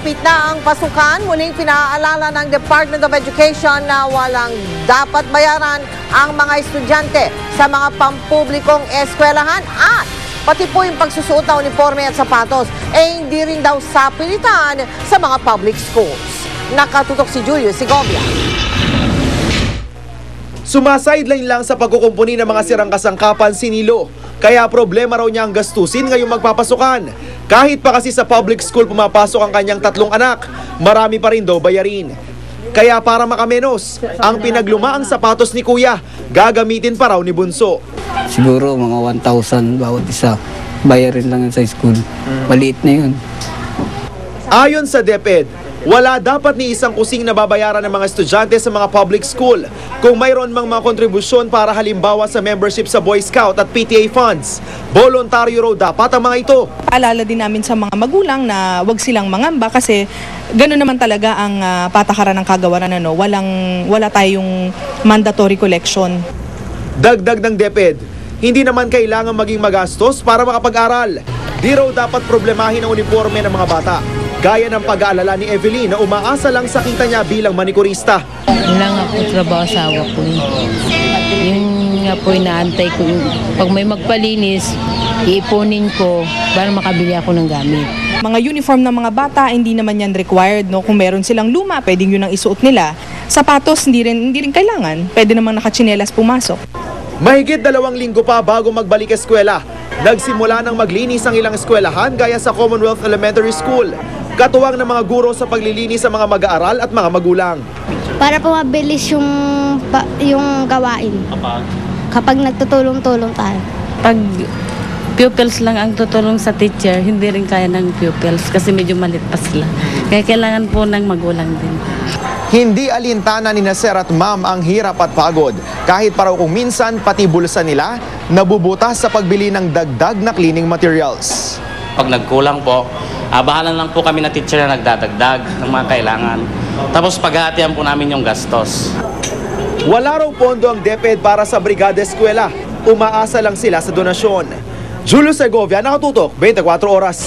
Malapit na ang pasukan, muling pinaalala ng Department of Education na walang dapat bayaran ang mga estudyante sa mga pampublikong eskwelahan at pati po yung pagsusuot ng uniforme at sapatos hindi rin daw sapilitan sa mga public schools. Nakatutok si Julio Segovia. Sumasideline lang sa pagkukumpuni ng mga sirang kasangkapan si Nilo. Kaya problema raw niya ang gastusin ngayong magpapasukan. Kahit pa kasi sa public school pumapasok ang kanyang 3 anak, marami pa rin daw bayarin. Kaya para makamenos, ang pinaglumaang sapatos ni Kuya, gagamitin pa raw ni Bunso. Siguro mga 1,000 bawat isa. Bayarin lang sa school. Maliit na yun. Ayon sa DepEd, wala dapat ni isang kusing na babayaran ng mga estudyante sa mga public school kung mayroon mang mga kontribusyon para halimbawa sa membership sa Boy Scout at PTA funds. Voluntaryo raw dapat ang mga ito. Alala din namin sa mga magulang na wag silang mangamba kasi gano'n naman talaga ang patakaran ng kagawaran. Wala tayong mandatory collection. Dagdag ng DepEd, hindi naman kailangan maging magastos para makapag-aral. Di raw dapat problemahin ang uniforme ng mga bata. Gaya ng pag-aalala ni Evelyn na umaasa lang sa kita niya bilang manikurista. Wala nga po trabaho asawa ko eh. Yung nga po inaantay ko, pag may magpalinis, iipunin ko para makabili ako ng gamit. Mga uniform ng mga bata, hindi naman yan required. No? Kung meron silang luma, pwedeng yun ang isuot nila. Sapatos, hindi rin kailangan. Pwede namang nakatsinelas pumasok. Mahigit 2 linggo pa bago magbalik eskwela. Nagsimula ng maglinis ang ilang eskwelahan gaya sa Commonwealth Elementary School. Katuwang ng mga guro sa paglilinis sa mga mag-aaral at mga magulang. Para po mabilis yung gawain. Kapag nagtutulong-tulong tayo. Pag pupils lang ang tutulong sa teacher, hindi rin kaya ng pupils kasi medyo malit pa sila. Kaya kailangan po ng magulang din. Hindi alintana ni Sir at Ma'am ang hirap at pagod. Kahit para kung minsan pati bulsa nila nabubutas sa pagbili ng dagdag na cleaning materials. Pag nagkulang po, bahala lang po kami na teacher na nagdadagdag ng mga kailangan. Tapos paghahatian po namin yung gastos. Wala raw pondo ang DepEd para sa Brigada Eskwela. Umaasa lang sila sa donasyon. Julio Segovia, Nakatutok, 24 Oras.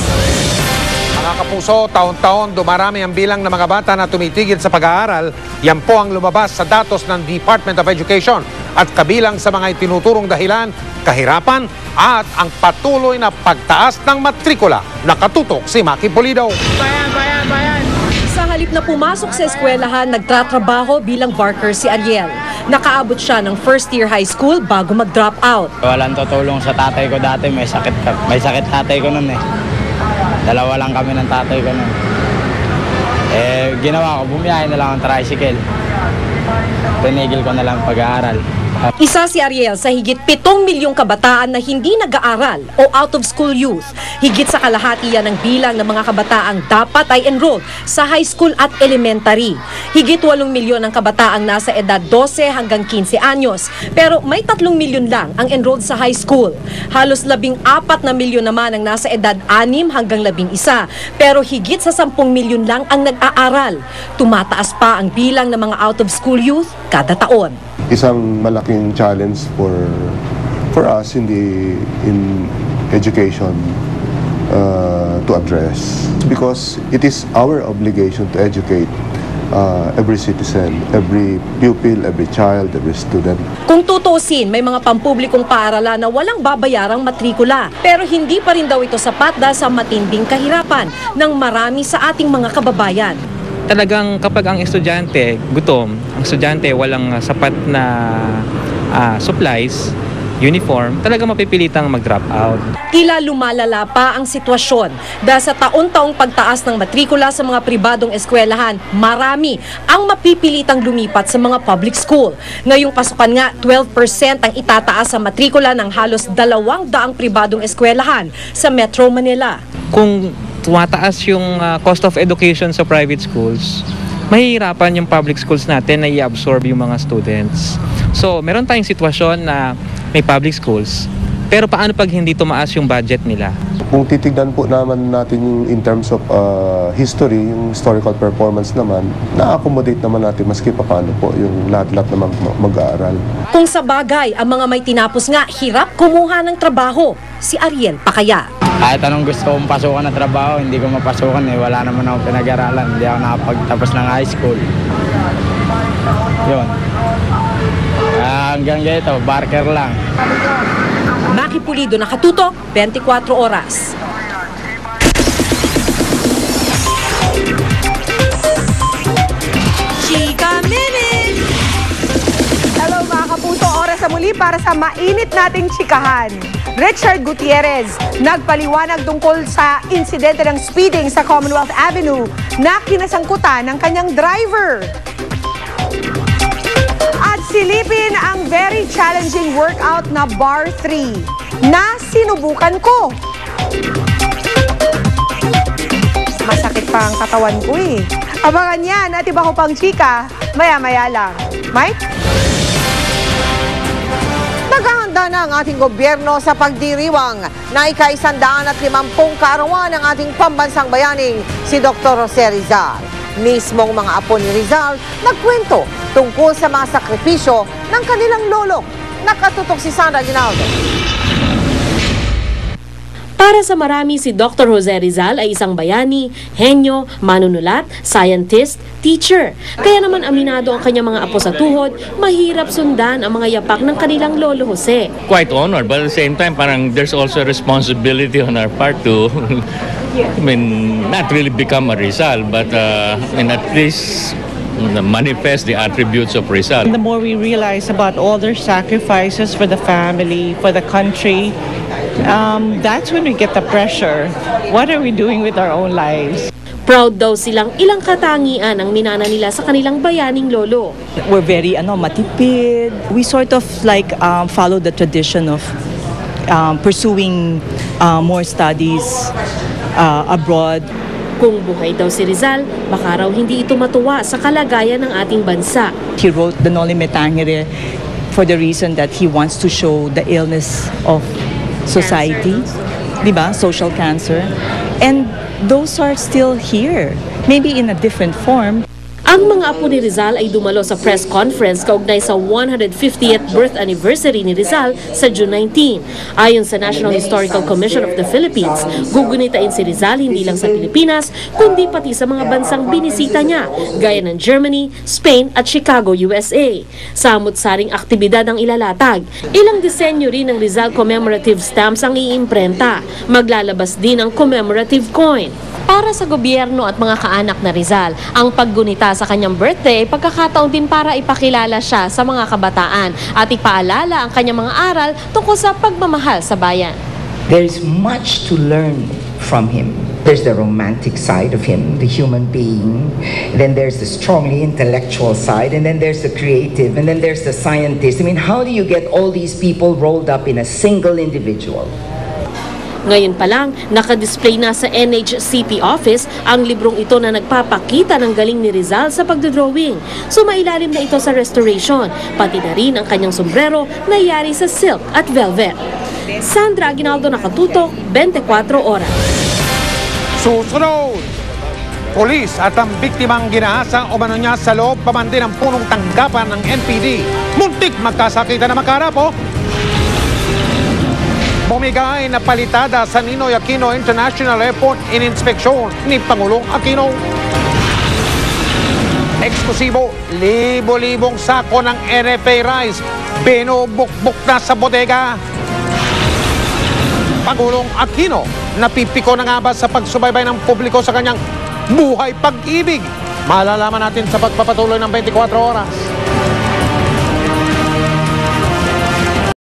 Mga kapuso, taon-taon dumarami ang bilang ng mga bata na tumitigil sa pag-aaral. Yan po ang lumabas sa datos ng Department of Education. At kabilang sa mga itinuturong dahilan, kahirapan at ang patuloy na pagtaas ng matrikula. Nakatutok si Maki Pulido. Sa halip na pumasok sa eskwelahan, nagtatrabaho bilang barker si Ariel. Nakaabot siya ng first year high school bago mag-drop out. Walang tutulong sa tatay ko dati, may sakit tatay ko nun eh. 2 lang kami ng tatay ko nun. Ginawa ko, bumiyahe na lang ang tricycle. Tinigil ko na lang pag-aaral. Isa si Ariel sa higit 7 milyong kabataan na hindi nag-aaral o out of school youth. Higit sa kalahati yan ng bilang ng mga kabataang dapat ay enrolled sa high school at elementary. Higit 8 milyon ang kabataang nasa edad 12 hanggang 15 anyos. Pero may 3 milyon lang ang enrolled sa high school. Halos 14 na milyon naman ang nasa edad 6 hanggang 11. Pero higit sa 10 milyon lang ang nag-aaral. Tumataas pa ang bilang ng mga out of school youth kada taon. Isang malaking challenge for us in education to address, because it is our obligation to educate every citizen, every pupil, every child, every student. Kung tutuusin, may mga pampublikong paaralan na walang babayarang matrikula. Pero hindi pa rin daw ito sapat dahil sa matinding kahirapan ng marami sa ating mga kababayan. Talagang kapag ang estudyante gutom, ang estudyante walang sapat na supplies, uniform, talagang mapipilitang mag-drop out. Tila lumalala pa ang sitwasyon dahil sa taon-taong pagtaas ng matrikula sa mga pribadong eskwelahan, marami ang mapipilitang lumipat sa mga public school. Ngayong pasukan nga, 12% ang itataas sa matrikula ng halos 200 pribadong eskwelahan sa Metro Manila. Kung tumataas yung cost of education sa private schools, mahihirapan yung public schools natin na i-absorb yung mga students. So, meron tayong sitwasyon na may public schools, pero paano pag hindi tumaas yung budget nila? Kung titignan po naman natin yung in terms of history, yung historical performance naman, na-accommodate naman natin maski pa paano po yung lahat-lahat naman mag-aaral. Kung sa bagay, ang mga may tinapos nga, hirap kumuha ng trabaho. Si Ariel Pacaya. Kahit anong gusto kong pasukan na trabaho, hindi ko mapasukan eh. Wala naman ako pinag-aralan. Hindi ako nakapagtapos ng high school. Yun. Hanggang ganito, barker lang. Maki Pulido, nakatutok, 24 oras. Chika Minute! Hello mga kapuso, oras na muli para sa mainit nating chikahan. Richard Gutierrez nagpaliwanag tungkol sa insidente ng speeding sa Commonwealth Avenue na kinasangkutan ng kanyang driver. At silipin ang very challenging workout na Bar 3 na sinubukan ko. Masakit pa ang katawan ko eh. Abangan yan at iba ko pang chika, maya-maya lang. Mike? Naghahanda na ang ating gobyerno sa pagdiriwang na ika-150 kaarawan ng ating pambansang bayaning si Dr. Jose Rizal. Mismong mga apo ni Rizal nagkwento tungkol sa mga sakripisyo ng kanilang lolo. Nakatutok si Sandra Aguinaldo. Para sa marami, si Dr. Jose Rizal ay isang bayani, henyo, manunulat, scientist, teacher. Kaya naman aminado ang kanyang mga apo sa tuhod, mahirap sundan ang mga yapak ng kanilang lolo Jose. Quite honored, but at the same time, parang there's also a responsibility on our part to, not really become a Rizal, but at least manifest the attributes of Rizal. The more we realize about all their sacrifices for the family, for the country, that's when we get the pressure. What are we doing with our own lives? Proud daw silang ilang katangian ang minana nila sa kanilang bayaning lolo. We're very matipid. We sort of follow the tradition of pursuing more studies abroad. Kung buhay daw si Rizal, baka raw hindi ito matuwa sa kalagayan ng ating bansa. He wrote the Noli Me Tangere for the reason that he wants to show the illness of society, diba? Social cancer. And those are still here, maybe in a different form. Ang mga apo ni Rizal ay dumalo sa press conference kaugnay sa 150th birth anniversary ni Rizal sa June 19. Ayon sa National Historical Commission of the Philippines, gugunitain si Rizal hindi lang sa Pilipinas, kundi pati sa mga bansang binisita niya, gaya ng Germany, Spain at Chicago, USA. Samot-saring aktibidad ang ilalatag. Ilang disenyo rin ng Rizal commemorative stamps ang iimprenta. Maglalabas din ang commemorative coin. Para sa gobyerno at mga kaanak na Rizal, ang paggunita sa kanyang birthday ay pagkakataon din para ipakilala siya sa mga kabataan at ipaalala ang kanyang mga aral tungkol sa pagmamahal sa bayan. There is much to learn from him. There's the romantic side of him, the human being. Then there's the strongly intellectual side, and then there's the creative, and then there's the scientist. I mean, how do you get all these people rolled up in a single individual? Ngayon pa lang, nakadisplay na sa NHCP office ang librong ito na nagpapakita ng galing ni Rizal sa pagdodrawing. Sumailalim na ito sa restoration, pati na rin ang kanyang sombrero na yari sa silk at velvet. Sandra Aguinaldo, nakatutok, 24 oras. Susunod! Polis at ang biktimang ginahasa umano niya sa loob pa man din ng punong tanggapan ng NPD. Muntik magkasakitan na makarapo. Bumigay na palitada sa Ninoy Aquino International Airport in inspeksyon ni Pangulong Aquino. Eksklusibo, libo-libong sako ng NFA rice binubukbuk na sa bodega. Pangulong Aquino, napipiko na nga ba sa pagsubaybay ng publiko sa kanyang buhay pag-ibig? Malalaman natin sa pagpapatuloy ng 24 oras.